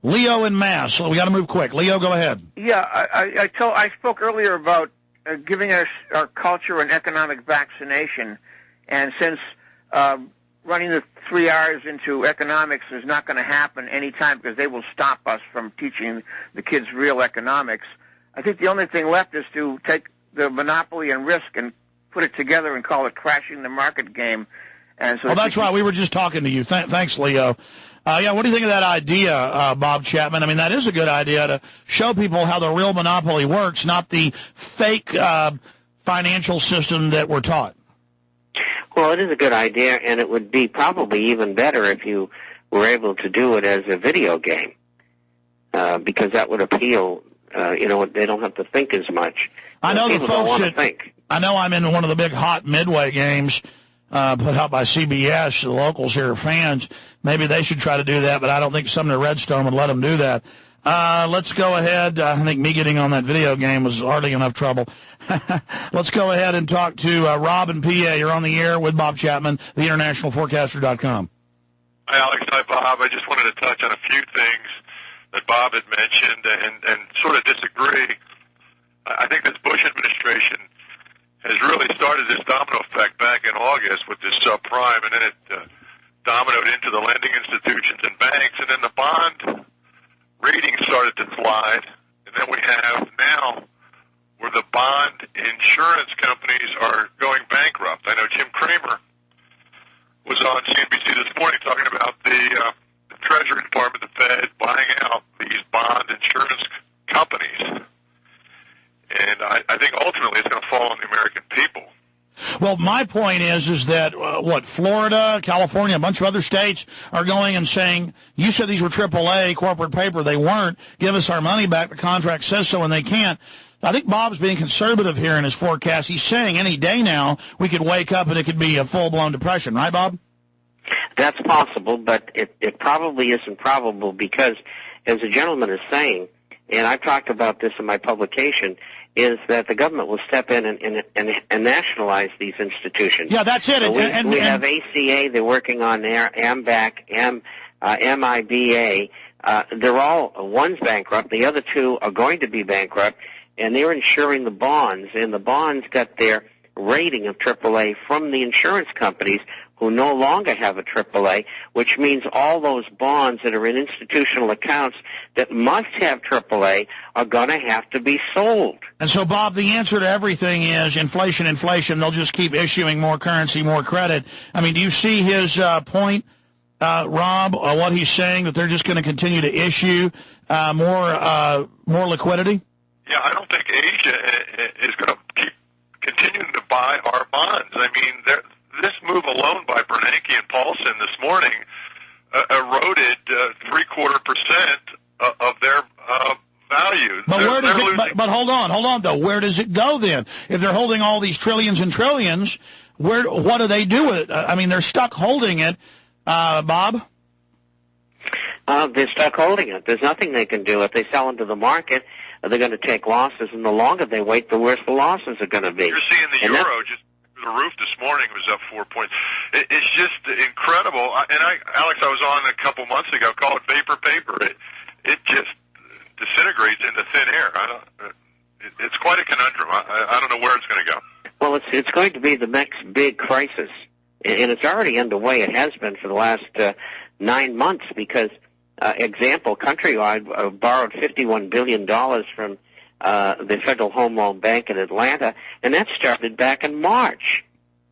Leo in Mass. So we got to move quick. Leo, go ahead. Yeah, I spoke earlier about giving us our culture an economic vaccination, and since running the 3 R's into economics is not going to happen anytime because they will stop us from teaching the kids real economics, I think the only thing left is to take the monopoly and risk and put it together and call it crashing the market game. And so that's right. We were just talking to you. Thanks, Leo. Yeah, what do you think of that idea, Bob Chapman? I mean, that is a good idea to show people how the real monopoly works, not the fake financial system that we're taught. Well, it is a good idea, and it would be probably even better if you were able to do it as a video game, because that would appeal. They don't have to think as much. I know the folks that think. I know I'm in one of the big hot Midway games put out by CBS. The locals here are fans. Maybe they should try to do that, but I don't think Sumner Redstone would let them do that. Let's go ahead. I think me getting on that video game was hardly enough trouble. Let's go ahead and talk to Rob in PA. You're on the air with Bob Chapman, theinternationalforecaster.com. Hi, Alex. Hi, Bob. I just wanted to touch on a few things that Bob had mentioned and sort of disagree. I think this Bush administration has really started this domino effect back in August with this subprime, and then it dominoed into the lending institutions and banks, and then the bond ratings started to slide, and then we have now where the bond insurance companies are going bankrupt. I know Jim Cramer was on CNBC this morning talking about the Treasury Department, the Fed, buying out these bond insurance companies. And I think ultimately it's going to fall on the American people. Well, my point is that, Florida, California, a bunch of other states are going and saying, you said these were AAA corporate paper. They weren't. Give us our money back. The contract says so, and they can't. I think Bob's being conservative here in his forecast. He's saying any day now we could wake up and it could be a full-blown depression. Right, Bob? That's possible, but it probably isn't probable because, as the gentleman is saying, and I've talked about this in my publication, is that the government will step in and nationalize these institutions. Yeah, that's it. So we have ACA, they're working on there, AMBAC, MIBA. They're all, one's bankrupt, the other two are going to be bankrupt, and they're insuring the bonds, and the bonds got their rating of AAA from the insurance companies who no longer have a AAA, which means all those bonds that are in institutional accounts that must have AAA are going to have to be sold. And so, Bob, the answer to everything is inflation. They'll just keep issuing more currency, more credit. I mean, do you see his point, Rob, what he's saying, that they're just going to continue to issue more liquidity? Yeah, I don't think Asia is going to keep continuing to buy our bonds. I mean, this move alone by Bernanke and Paulson this morning eroded 0.75% of their value. But where does it? But hold on, though. Where does it go then? If they're holding all these trillions and trillions, what do they do with it? I mean, they're stuck holding it, Bob. They're stuck holding it. There's nothing they can do. If they sell into the market, they're going to take losses, and the longer they wait, the worse the losses are going to be. You're seeing the euro just through the roof this morning. Was up 4 points. It's just incredible. Alex, I was on a couple months ago. Call it vapor paper. It just disintegrates into thin air. It's quite a conundrum. I don't know where it's going to go. Well, it's going to be the next big crisis, and it's already underway. It has been for the last 9 months because, example, Countrywide borrowed $51 billion from the Federal Home Loan Bank in Atlanta, and that started back in March.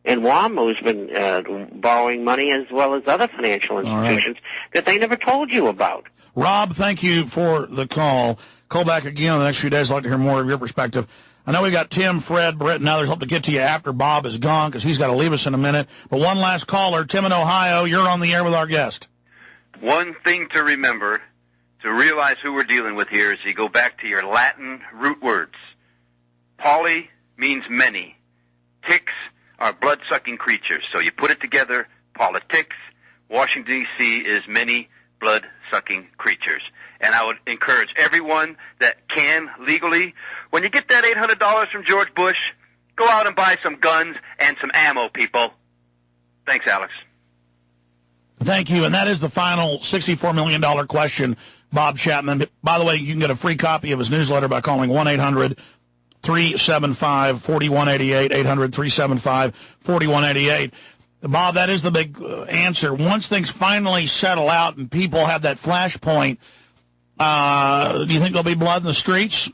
And WAMU's been borrowing money as well as other financial institutions that they never told you about. Rob, thank you for the call. Call back again in the next few days. I'd like to hear more of your perspective. I know we got Tim, Fred, Brett, and others. Hope to get to you after Bob is gone because he's got to leave us in a minute. But one last caller, Tim in Ohio. You're on the air with our guest. One thing to remember, to realize who we're dealing with here, is you go back to your Latin root words. Poly means many. Ticks are blood-sucking creatures. So you put it together, politics. Washington, D.C. is many blood-sucking creatures. And I would encourage everyone that can legally, when you get that $800 from George Bush, go out and buy some guns and some ammo, people. Thanks, Alex. Thank you. And that is the final $64 million question, Bob Chapman. By the way, you can get a free copy of his newsletter by calling 1-800-375-4188, 800-375-4188. Bob, that is the big answer. Once things finally settle out and people have that flashpoint, do you think there'll be blood in the streets?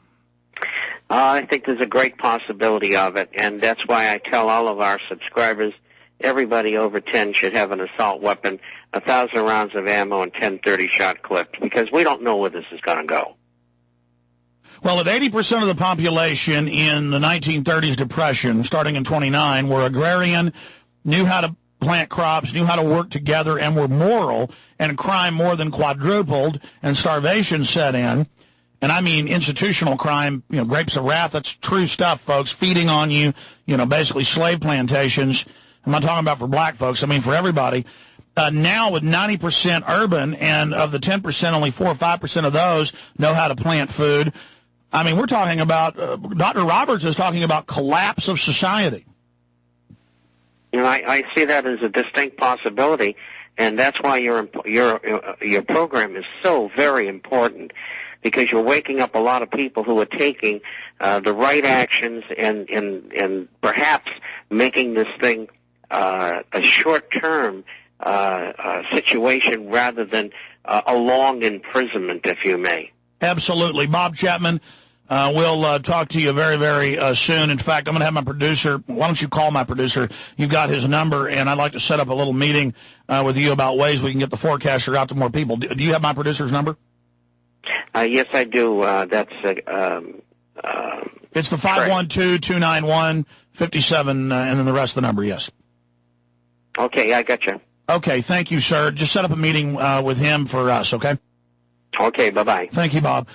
I think there's a great possibility of it, and that's why I tell all of our subscribers, everybody over 10 should have an assault weapon, 1,000 rounds of ammo, and 10 30-shot clips, because we don't know where this is going to go. Well, if 80% of the population in the 1930s depression, starting in 29, were agrarian, knew how to plant crops, knew how to work together, and were moral, and crime more than quadrupled, and starvation set in, and I mean institutional crime, grapes of wrath, that's true stuff, folks, feeding on you, basically slave plantations. I'm not talking about for black folks, I mean for everybody. Now with 90% urban, and of the 10%, only 4 or 5% of those know how to plant food. I mean, we're talking about, Dr. Roberts is talking about collapse of society. I see that as a distinct possibility, and that's why your program is so very important, because you're waking up a lot of people who are taking the right actions and perhaps making this thing a short-term situation rather than a long imprisonment, if you may. Absolutely. Bob Chapman, we'll talk to you very, very soon. In fact, I'm going to have my producer. Why don't you call my producer? You've got his number, and I'd like to set up a little meeting with you about ways we can get the forecaster out to more people. Do you have my producer's number? Yes, I do. That's it's the 512-291-57, and then the rest of the number, yes. Okay, I got you. Okay, thank you, sir. Just set up a meeting with him for us, okay? Okay, bye-bye. Thank you, Bob.